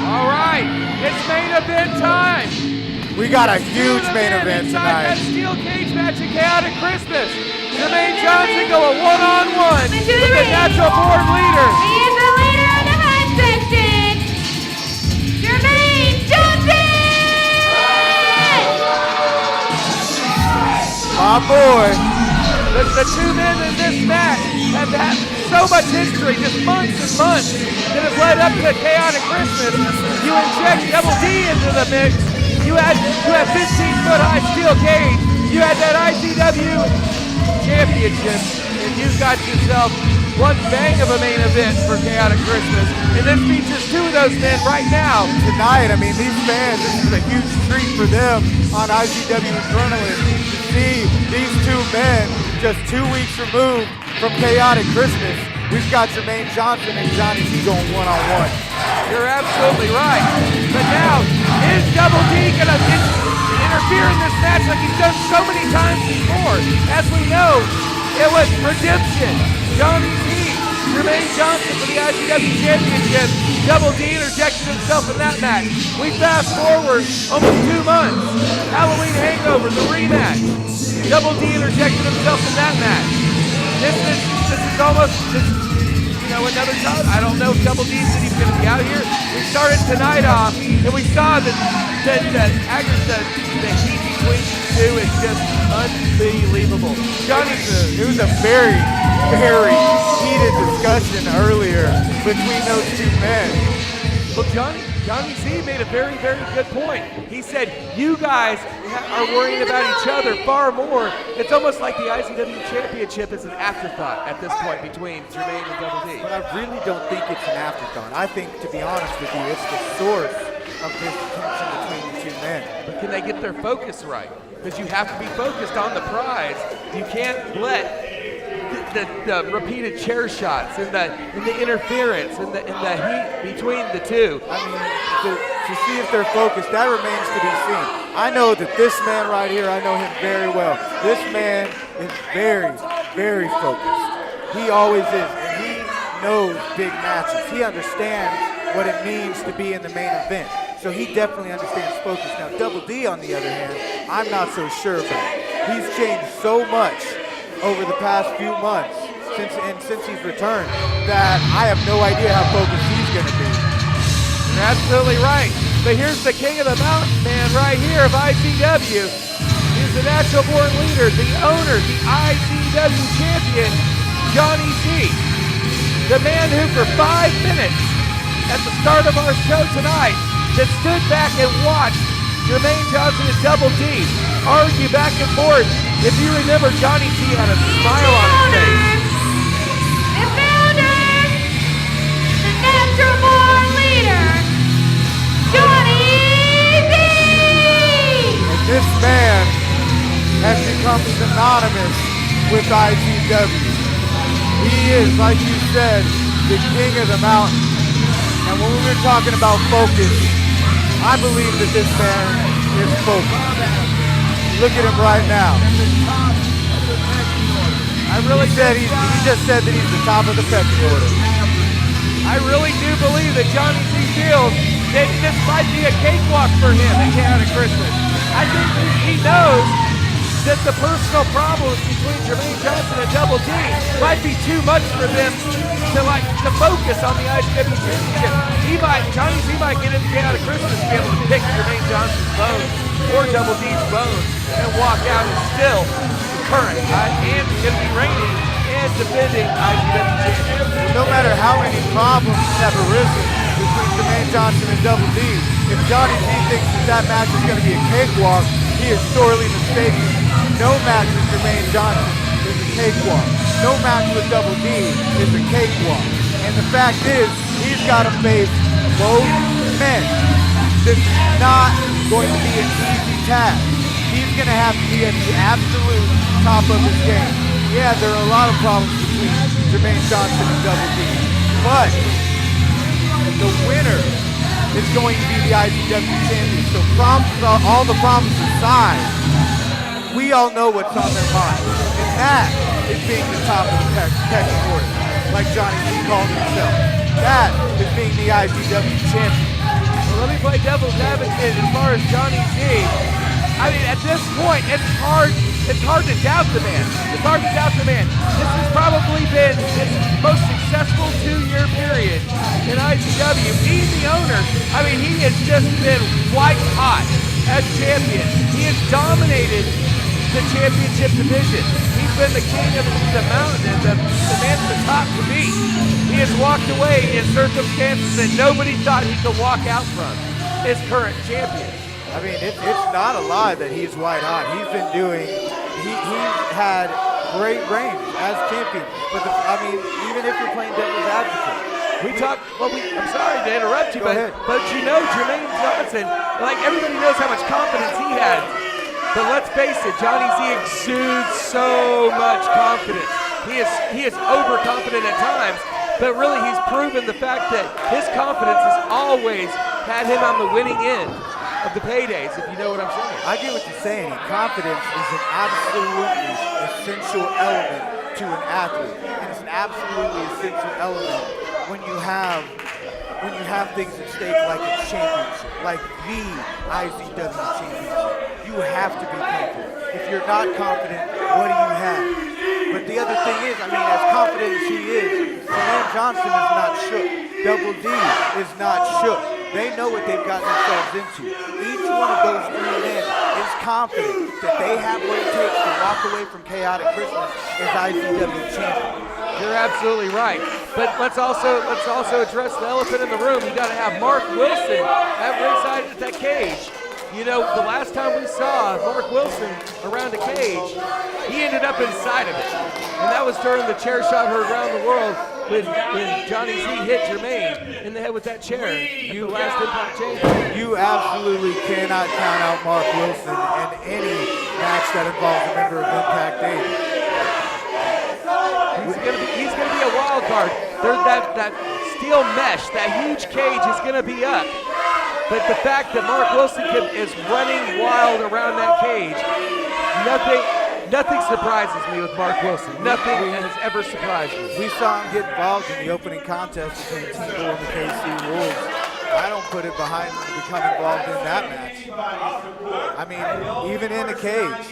All right, it's main event time. We got a huge main event tonight. That steel cage match at Chaotic Christmas. Jermaine Johnson going one-on-one with the natural born leader. He is the leader of the high section, Jermaine Johnson! My boy. The two men in this match have had so much history, just months and months, that have led up to Chaotic Christmas. You inject Double D into the mix. You had 15-foot high steel cage. You had that IZW championship, and you've got yourself one bang of a main event for Chaotic Christmas. And this features two of those men right now. Tonight, I mean, these fans, this is a huge treat for them on IZW Adrenaline to see these two men just 2 weeks removed from Chaotic Christmas. We've got Jermaine Johnson and Johnny T going one-on-one. You're absolutely right. But now, is Double D gonna interfere in this match like he's done so many times before? As we know, it was Redemption, Johnny T, Jermaine Johnson for the IZW Championship. Double D interjected himself in that match. We fast forward almost 2 months. Halloween Hangover, the rematch. Double D interjected himself in that match. This is almost, another time. I don't know if Double D said he's going to be out here. We started tonight off, and we saw that the heat between these two is just unbelievable. It was a very, very heated discussion earlier between those two men. Well, Johnny Z made a very, very good point. He said, you guys are worrying about each other far more. It's almost like the IZW Championship is an afterthought at this point between Jermaine and Double D. But I really don't think it's an afterthought. I think, to be honest with you, it's the source of this tension between the two men. But can they get their focus right? Because you have to be focused on the prize. You can't let the repeated chair shots and the interference and the heat between the two. I mean, to see if they're focused, that remains to be seen. I know that this man right here, I know him very well. This man is very, very focused. He always is, and he knows big matches. He understands what it means to be in the main event. So he definitely understands focus. Now, Double D, on the other hand, I'm not so sure about. He's changed so much over the past few months since he's returned that I have no idea how focused he's going to be. You're absolutely right. But here's the king of the mountain man right here of IZW. He's the natural born leader, the owner, the IZW champion, Johnny Z. The man who for 5 minutes at the start of our show tonight that stood back and watched Jermaine Johnson and Double D argue back and forth. If you remember, Johnny T had a smile on his face. The founder, the natural born leader, Johnny Z! And this man has become synonymous with IZW. He is, like you said, the king of the mountain. And when we were talking about focus, I believe that this man is focused. Look at him right now. He just said that he's the top of the pecking order. I really do believe that Johnny Z feels that this might be a cakewalk for him at Chaotic Christmas. I think he knows that the personal problems between Jermaine Johnson and Double D might be too much for them to focus on the IZW Championship. Johnny Z might get into Chaotic Christmas to be able to pick Jermaine Johnson's bones or Double D's bones and walk out as still current and going to be reigning and defending IZW Championship. No matter how many problems have arisen between Jermaine Johnson and Double D, if Johnny Z thinks that match is going to be a cakewalk, he is sorely mistaken. No match with Jermaine Johnson is a cakewalk. No match with Double D is a cakewalk. And the fact is, he's got to face both men. This is not going to be an easy task. He's going to have to be at the absolute top of his game. Yeah, there are a lot of problems between Jermaine Johnson and Double D, but the winner is going to be the IZW champion. So all the problems aside, we all know what's on their mind, and that is being the top of the pecking order, like Johnny T called himself. That is being the IZW champion. Well, let me play devil's advocate as far as Johnny Z. I mean, at this point, it's hard to doubt the man. It's hard to doubt the man. This has probably been his most successful 2-year period in IZW. He's the owner. I mean, he has just been white hot as champion. He has dominated the championship division. He's been the king of the mountain and the man at the top to beat. He has walked away in circumstances that nobody thought he could walk out from. His current champion. I mean, it's not a lie that he's white hot. He's been doing, he's had great reigns as champion. But even if you're playing devil's advocate, I'm sorry to interrupt you, but you know Jermaine Johnson, like everybody knows how much confidence he has. But let's face it, Johnny Z exudes so much confidence. He is overconfident at times, but really he's proven the fact that his confidence has always had him on the winning end of the paydays, if you know what I'm saying. I get what you're saying. Confidence is an absolutely essential element to an athlete. And it's an absolutely essential element when you have things at stake like a championship, like the IZW championship. You have to be confident. If you're not confident, what do you have? But the other thing is, I mean, as confident as he is, Jermaine Johnson is not shook. Double D is not shook. They know what they've gotten themselves into. Each one of those 3 men is confident that they have what it takes to walk away from Chaotic Christmas as IZW champion. You're absolutely right. But let's also address the elephant in the room. You got to have Mark Wilson at ringside at that cage. You know, the last time we saw Mark Wilson around a cage, he ended up inside of it. And that was during the chair shot heard around the world when Johnny Z hit Jermaine in the head with that chair at the last Impact Chamber. You absolutely cannot count out Mark Wilson in any match that involves a member of Impact 8. He's gonna be a wild card. That steel mesh, that huge cage is gonna be up. But the fact that Mark Wilson is running wild around that cage, nothing surprises me with Mark Wilson. Nothing has ever surprised me. We saw him get involved in the opening contest between Team Bull and the KC Wolves. I don't put it behind him to become involved in that match. I mean, even in the cage.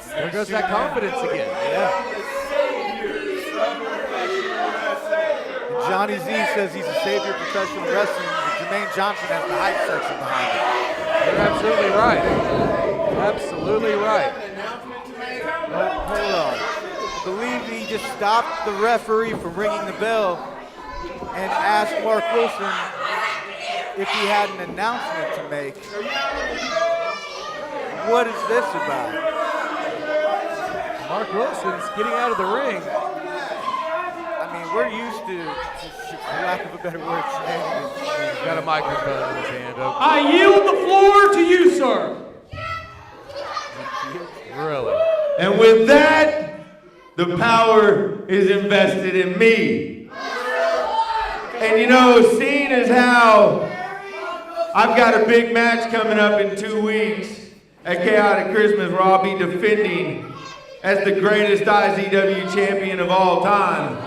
There goes that confidence again. Yeah. Johnny Z says he's a savior of professional wrestling, but Jermaine Johnson has the hype section behind him. You're absolutely right. Absolutely right. Hold on. I believe he just stopped the referee from ringing the bell and asked Mark Wilson if he had an announcement to make. What is this about? Mark Wilson's getting out of the ring. I mean, we're used to for lack of a better word, shenanigans. He's got a microphone in his hand. Okay. I yield the floor to you, sir. Really? And with that, the power is invested in me. And you know, seeing as how I've got a big match coming up in 2 weeks at Chaotic Christmas where I'll be defending as the greatest IZW champion of all time,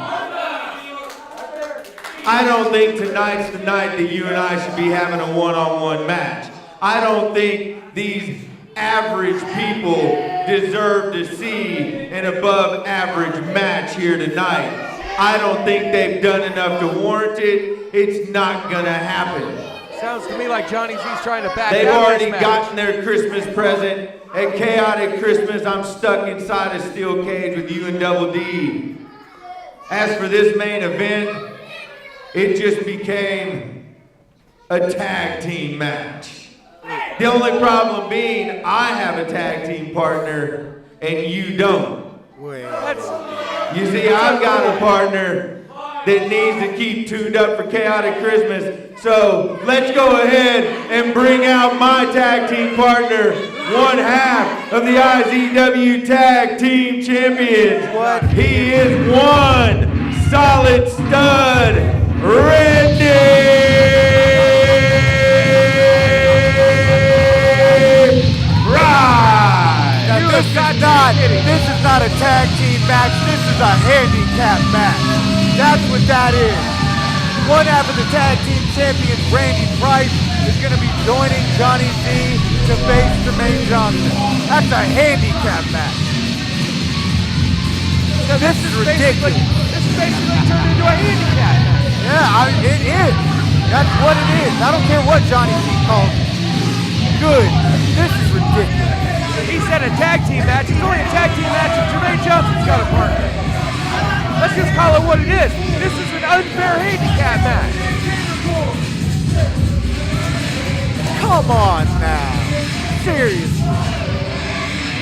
I don't think tonight's the night that you and I should be having a one-on-one match. I don't think these average people deserve to see an above average match here tonight. I don't think they've done enough to warrant it. It's not gonna happen. Sounds to me like Johnny Z's trying to back They've out already this match. gotten their Christmas present. At Chaotic Christmas, I'm stuck inside a steel cage with you and Double D. As for this main event, it just became a tag team match. The only problem being I have a tag team partner and you don't. You see, I've got a partner that needs to keep tuned up for Chaotic Christmas. So let's go ahead and bring out my tag team partner, one half of the IZW Tag Team Champions. He is one solid stud, Randy Ride. Now, this is not a tag team match. This is is a handicap match. That's what that is. One half of the tag team champions, Randy Price, is going to be joining Johnny Z to face Jermaine Johnson. That's a handicap match. So this is ridiculous. This is basically turned into a handicap match. Yeah, it is. That's what it is. I don't care what Johnny Z calls it. Good. This is ridiculous. He said a tag team match. It's only a tag team match if Jermaine Johnson's got a partner. Let's just call it what it is. This is an unfair handicap match. Come on now. Seriously.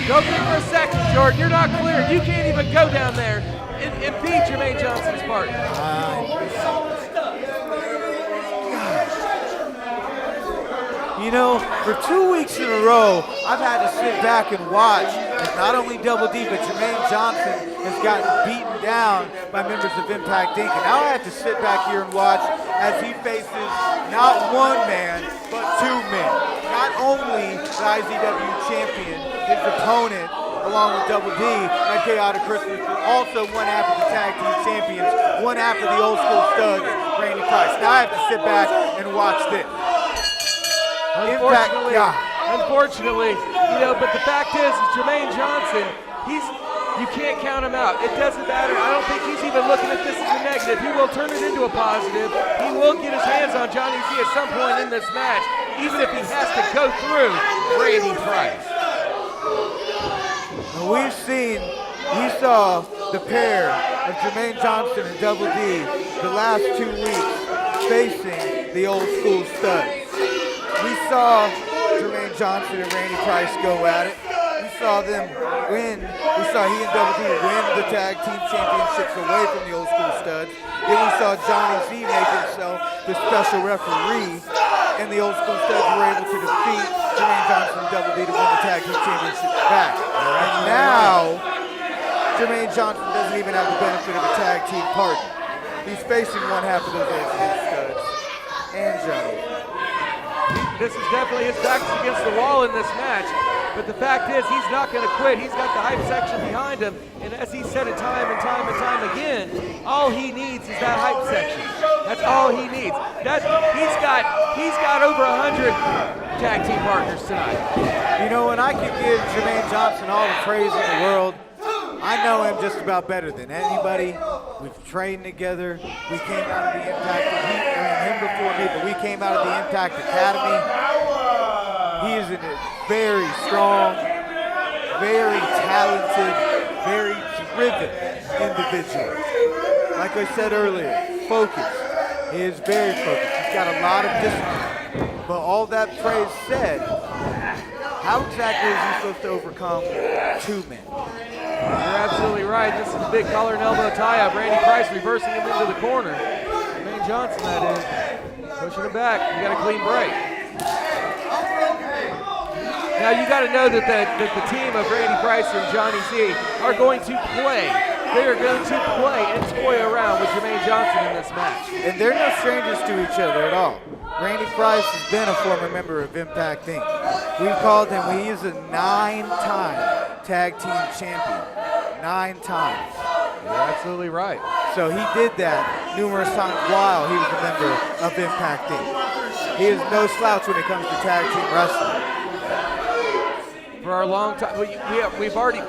Don't think for a second, Jordan. You're not clear. You can't even go down there and beat Jermaine Johnson's partner. You know, for 2 weeks in a row, I've had to sit back and watch as not only Double D, but Jermaine Johnson has gotten beaten down by members of Impact Inc. And now I have to sit back here and watch as he faces not one man, but two men. Not only the IZW champion, his opponent, along with Double D and Chaotic Christmas, but also one half of the tag team champions, one half of the old school studs, Randy Price. Now I have to sit back and watch this. Unfortunately, you know, but the fact is Jermaine Johnson, you can't count him out. It doesn't matter. I don't think he's even looking at this as a negative. He will turn it into a positive. He will get his hands on Johnny Z at some point in this match, even if he has to go through Randy Price. We saw the pair of Jermaine Johnson and Double D the last 2 weeks facing the old school studs. We saw Jermaine Johnson and Randy Price go at it. We saw them win. We saw he and Double D win the tag team championships away from the old school studs. Then we saw Johnny Z make himself the special referee, and the old school studs were able to defeat Jermaine Johnson and Double D to win the tag team championships back. And now, Jermaine Johnson doesn't even have the benefit of a tag team partner. He's facing one half of those old school studs and Johnny. This is definitely his back's against the wall in this match, but the fact is he's not going to quit. He's got the hype section behind him, and as he said it time and time and time again, all he needs is that hype section. That's all he needs. He's got over 100 tag team partners tonight. You know, and I could give Jermaine Johnson all the praise in the world. I know him just about better than anybody. We've trained together. We came out of the Impact, him before me, but we came out of the Impact Academy. He is a very strong, very talented, very driven individual. Like I said earlier, focused. He is very focused. He's got a lot of discipline. But all that praise said, how exactly is he supposed to overcome two men? You're absolutely right. This is a big collar and elbow tie-up. Randy Price reversing him into the corner. Jermaine Johnson, that is. Pushing him back. You got a clean break. Now you got to know that the team of Randy Price and Johnny Z are going to play. They are going to play and toy around with Jermaine Johnson in this match. And they're no strangers to each other at all. Randy Price has been a former member of Impact Inc. We called him, he is a 9-time tag team champion. 9 times. You're absolutely right. So he did that numerous times while he was a member of Impact Inc. He is no slouch when it comes to tag team wrestling. For our long time, they've already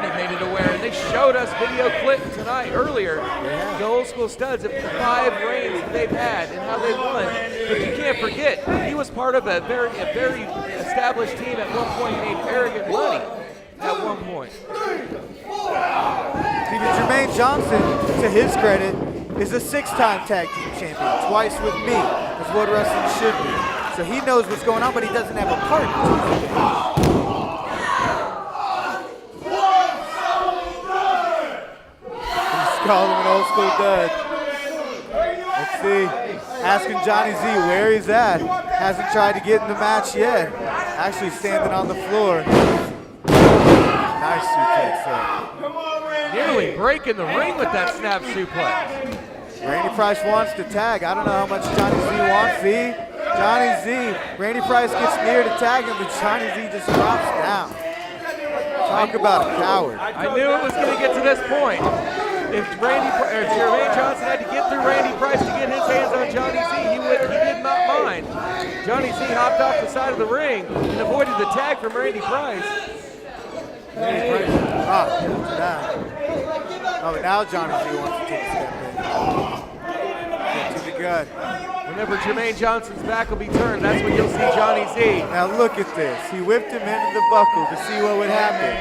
made it aware, and they showed us video clip tonight earlier. Yeah. The old school studs of the 5 reigns that they've had and how they won. But you can't forget, he was part of a very established team at one point named Arrogant Money. At one point. See, Jermaine Johnson, to his credit, is a 6-time tag team champion, twice with me. That's what wrestling should be. So he knows what's going on, but he doesn't have a partner. Call him an old school dud. Let's see. Asking Johnny Z where he's at. Hasn't tried to get in the match yet. Actually standing on the floor. Nice suplex there. Nearly breaking the ring with that snap suplex. Randy Price wants to tag. I don't know how much Johnny Z wants. See? Johnny Z. Randy Price gets near to tag him, but Johnny Z just drops down. Talk about a coward. I knew it was going to get to this point. if Jermaine Johnson had to get through Randy Price to get his hands on Johnny Z, he did not mind. Johnny Z hopped off the side of the ring and avoided the tag from Randy Price. Randy Price dropped down. Oh, but now Johnny Z wants to take a step in. Get to the gut. Whenever Jermaine Johnson's back will be turned, that's when you'll see Johnny Z. Now look at this. He whipped him into the buckle to see what would happen.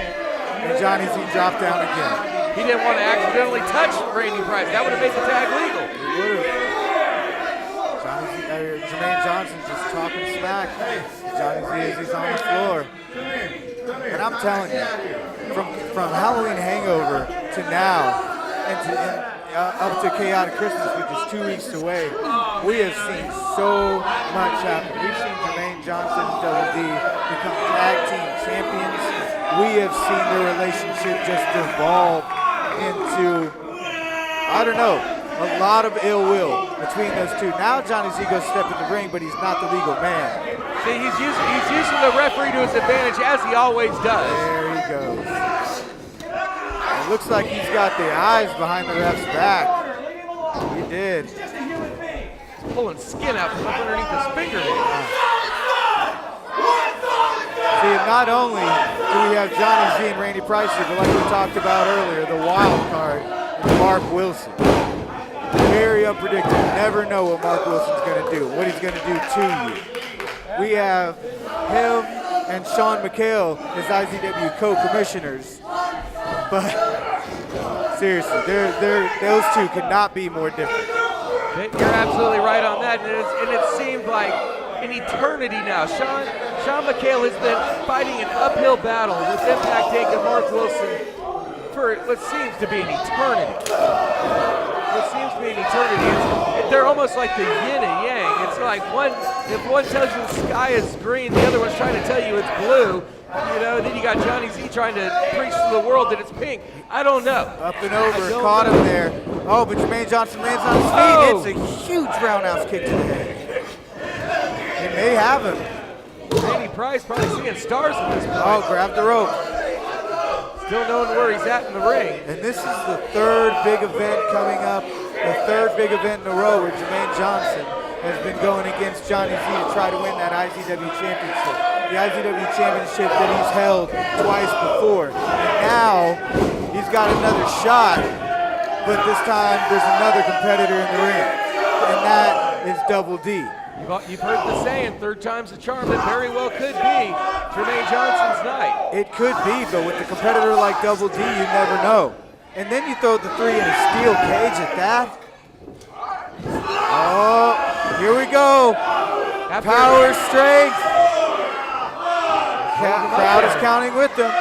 And Johnny Z dropped down again. He didn't want to accidentally touch Randy Price. That would have made the tag legal. Jermaine Johnson's just talking smack. Johnny Z as he's on the floor. And I'm telling you, from Halloween Hangover to now, and up to Chaotic Christmas, which is 2 weeks away, we have seen so much happen. We've seen Jermaine Johnson and Double D become tag team champions. We have seen their relationship just devolve into, I don't know, a lot of ill will between those two. Now Johnny Z goes step in the ring, but he's not the legal man. See, he's using the referee to his advantage, as he always does. There he goes. It looks like he's got the eyes behind the ref's back. He did. He's pulling skin out from underneath his fingernails. See, not only do we have Johnny Z and Randy Price here, but like we talked about earlier, the wild card is Mark Wilson. Very unpredictable. Never know what Mark Wilson's going to do, what he's going to do to you. We have him and Sean McHale as IZW co-commissioners. But seriously, those two could not be more different. You're absolutely right on that, and it seemed like an eternity now. Sean McHale has been fighting an uphill battle with Impact Inc. and Mark Wilson for what seems to be an eternity. They're almost like the yin and yang. It's like if one tells you the sky is green, the other one's trying to tell you it's blue. You know, then you got Johnny Z trying to preach to the world that it's pink. I don't know. Up and over, caught him there. Oh, but Jermaine Johnson lands on his feet. It's a huge roundhouse kick to the head. He may have him. Randy Price probably seeing stars at this point. Oh, grab the rope. Still knowing where he's at in the ring. And this is the third big event coming up, the third big event in a row where Jermaine Johnson has been going against Johnny Z to try to win that IZW championship. The IZW championship that he's held twice before. And now he's got another shot, but this time there's another competitor in the ring, and that is Double D. You've heard the saying, third time's a charm. It very well could be Jermaine Johnson's night. It could be, but with a competitor like Double D, you never know. And then you throw the three in a steel cage at that. Oh, here we go. Power, strength. Crowd is counting with them. 8.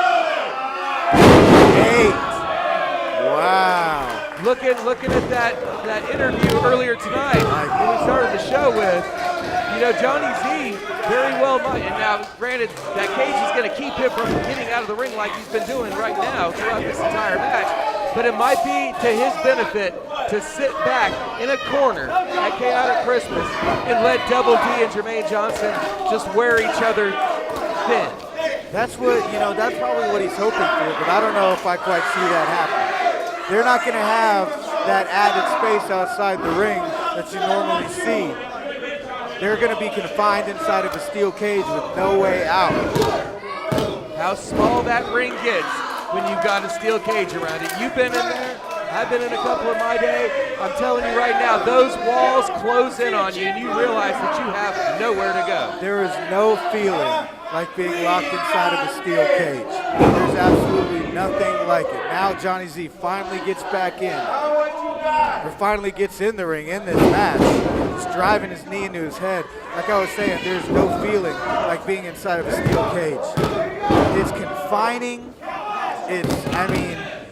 Wow. Looking at that interview earlier tonight when we started the show with, Johnny Z very well might. And now, granted, that cage is going to keep him from getting out of the ring like he's been doing right now throughout this entire match. But it might be to his benefit to sit back in a corner at Chaotic Christmas and let Double D and Jermaine Johnson just wear each other thin. That's that's probably what he's hoping for, but I don't know if I quite see that happen. They're not going to have that added space outside the ring that you normally see. They're going to be confined inside of a steel cage with no way out. How small that ring gets when you've got a steel cage around it. You've been in there. I've been in a couple of my day. I'm telling you right now, those walls close in on you and you realize that you have nowhere to go. There is no feeling like being locked inside of a steel cage. There's absolutely nothing like it. Now Johnny Z finally gets back in, or finally gets in the ring in this match. Just driving his knee into his head. Like I was saying, there's no feeling like being inside of a steel cage. It's confining.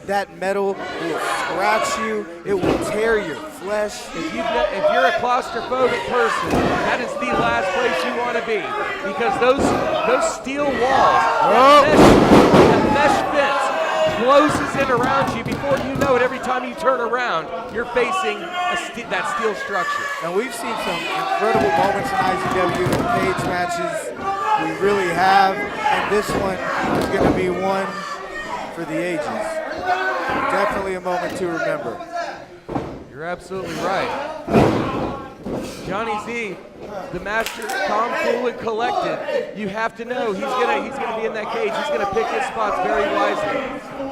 That metal will scratch you. It will tear your flesh. If you're a claustrophobic person, that is the last place you want to be, because those steel walls, that mesh fence closes in around you. Before you know it, every time you turn around, you're facing that steel structure. And we've seen some incredible moments in IZW in cage matches. We really have, and this one is going to be one for the ages. Definitely a moment to remember. You're absolutely right. Johnny Z, the master, calm, cool, and collected. You have to know he's gonna be in that cage. He's gonna pick his spots very wisely.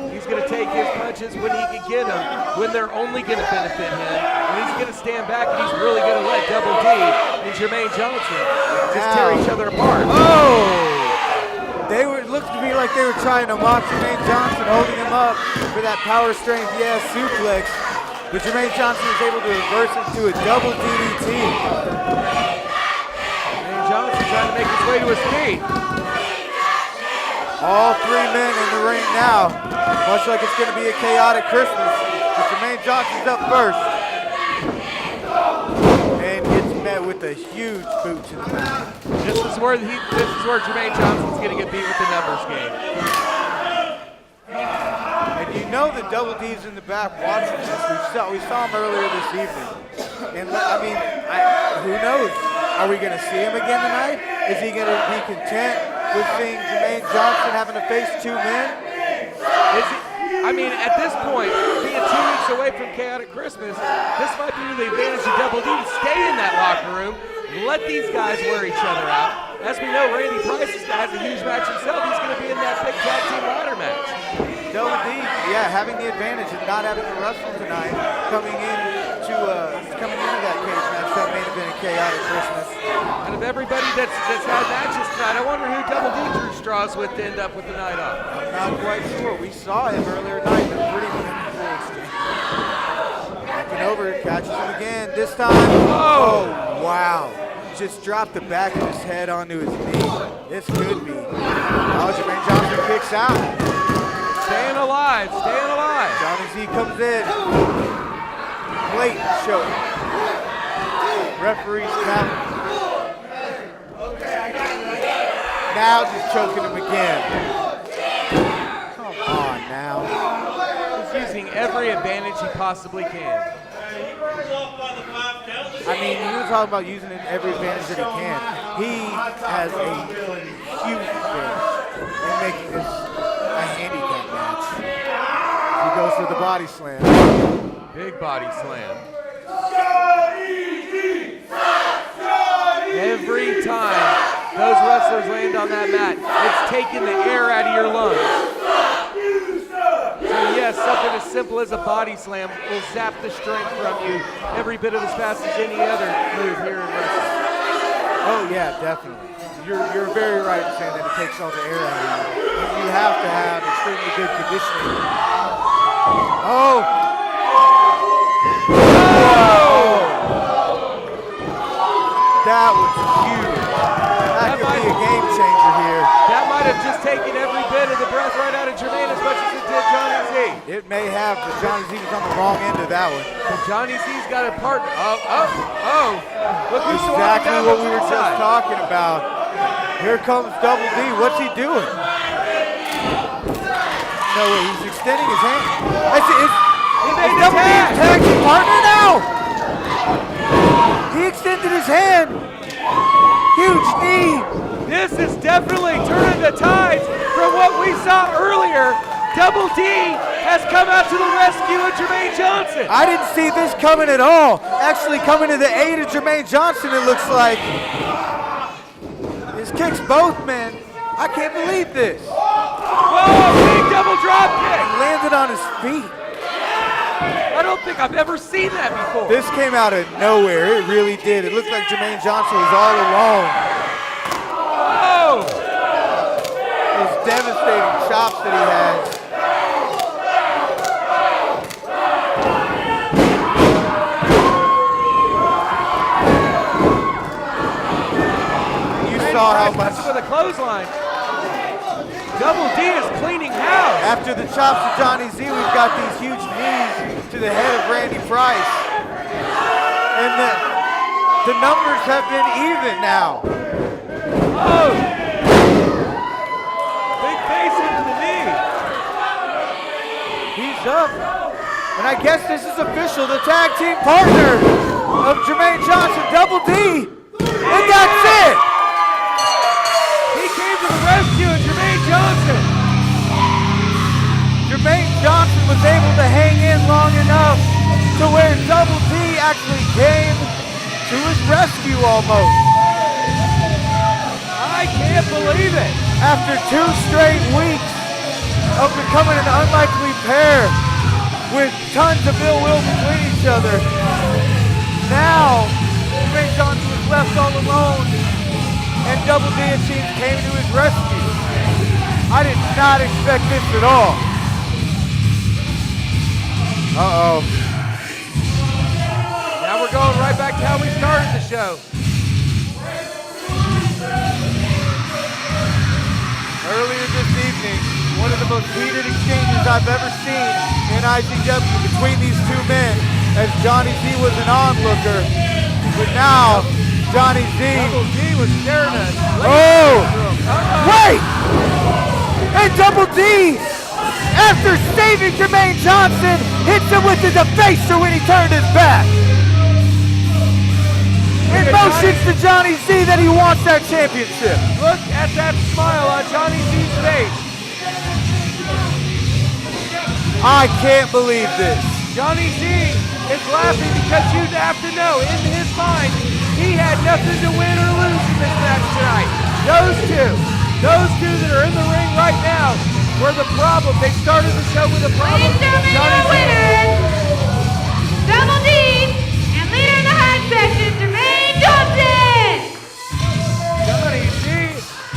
He's gonna take his punches when he can get them, when they're only gonna benefit him. And he's gonna stand back and he's really gonna let Double D and Jermaine Johnson just tear each other apart. Oh! It looked to me like they were trying to mock Jermaine Johnson, holding him up for that power strength suplex. But Jermaine Johnson is able to reverse into a double DDT. Jermaine Johnson trying to make his way to his feet. All three men in the ring now, much like it's going to be a chaotic Christmas. But Jermaine Johnson's up first. And gets met with a huge boot to the mouth. This is where Jermaine Johnson's going to get beat with the numbers game. And you know the Double D's in the back watching this. We saw him earlier this evening. And I mean, who knows? Are we going to see him again tonight? Is he going to be content with seeing Jermaine Johnson having to face two men? I mean, at this point, being 2 weeks away from Chaotic Christmas, this might be the advantage of Double D to stay in that locker room, let these guys wear each other out. As we know, Randy Price has a huge match himself. He's going to be in that big tag team ladder match. Double D, having the advantage of not having to wrestle tonight, coming into that cage match, that main event of Chaotic Christmas. And of everybody that's had matches tonight, I wonder who Double D drew straws with to end up with the night off. I'm not quite sure. We saw him earlier tonight in a pretty meaningful exchange. Backing over, catches him again. This time, oh wow. Just dropped the back of his head onto his knee. This could be. Oh, Jermaine Johnson kicks out. Staying alive, staying alive. Johnny Z comes in. Blatant choke. Referee's count. Now just choking him again. Come on now. He's using every advantage he possibly can. I mean, you were talking about using every advantage that he can. He has a huge advantage in making this a handicap match. He goes for the body slam. Big body slam. Every time those wrestlers land on that mat, it's taking the air out of your lungs. So yes, something as simple as a body slam will zap the strength from you every bit of as fast as any other move here in wrestling. Oh yeah, definitely. You're very right in saying that it takes all the air out of you. You have to have extremely good conditioning. Oh! That was huge. That could be a game changer here. That might have just taken every bit of the breath right out of Jermaine as much as it did Johnny Z. It may have, but Johnny Z was on the wrong end of that one. But Johnny Z's got a partner. Look who's exactly what we were just talking about. Here comes Double D. What's he doing? No way, he's extending his hand. That's it. He made the Double D's tag team partner now. He extended his hand. Huge knee. This is definitely turning the tides from what we saw earlier. Double D has come out to the rescue of Jermaine Johnson. I didn't see this coming at all. Actually coming to the aid of Jermaine Johnson, it looks like. His kicks both men. I can't believe this. Whoa, big double drop kick. He landed on his feet. I don't think I've ever seen that before. This came out of nowhere. It really did. It looked like Jermaine Johnson was all alone. Whoa! Those devastating chops that he has. You saw how much. With a clothesline. Double D is cleaning house. After the chops of Johnny Z, we've got these huge knees to the head of Randy Price. And the numbers have been even now. Oh! Big face into the knee. He's up. And I guess this is official. The tag team partner of Jermaine Johnson, Double D. And that's it. He came to the rescue of Jermaine Johnson. Jermaine Johnson was able actually came to his rescue almost. I can't believe it. After 2 straight weeks of becoming an unlikely pair with tons of ill will between each other, now Jermaine Johnson was left all alone and Double D and Teams came to his rescue. I did not expect this at all. Uh-oh. Now we're going right back to how we started the show. Earlier this evening, one of the most heated exchanges I've ever seen in IZW between these two men, as Johnny Z was an onlooker, but now Johnny Z. Double D was staring at us. Oh! Wait! And Double D, after saving Jermaine Johnson, hits him with his defacer when he turned his back. It motions to Johnny Z that he wants that championship. Look at that smile on Johnny Z's face. I can't believe this. Johnny Z is laughing because you have to know, in his mind, he had nothing to win or lose in this match tonight. Those two that are in the ring right now were the problem. They started the show with a problem. Ladies and gentlemen, your winners, Double D, and leader in the high section, Jermaine Johnson. Johnny Z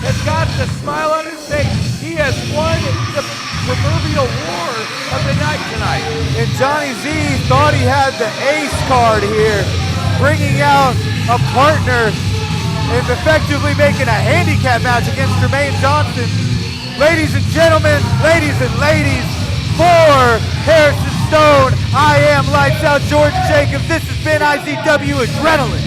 has got the smile on his face. He has won the proverbial war of the night tonight. And Johnny Z thought he had the ace card here, bringing out a partner and effectively making a handicap match against Jermaine Johnson. Ladies and gentlemen, ladies and ladies, for Harrison Stone, I am Lights Out George Jacobs. This has been IZW Adrenaline.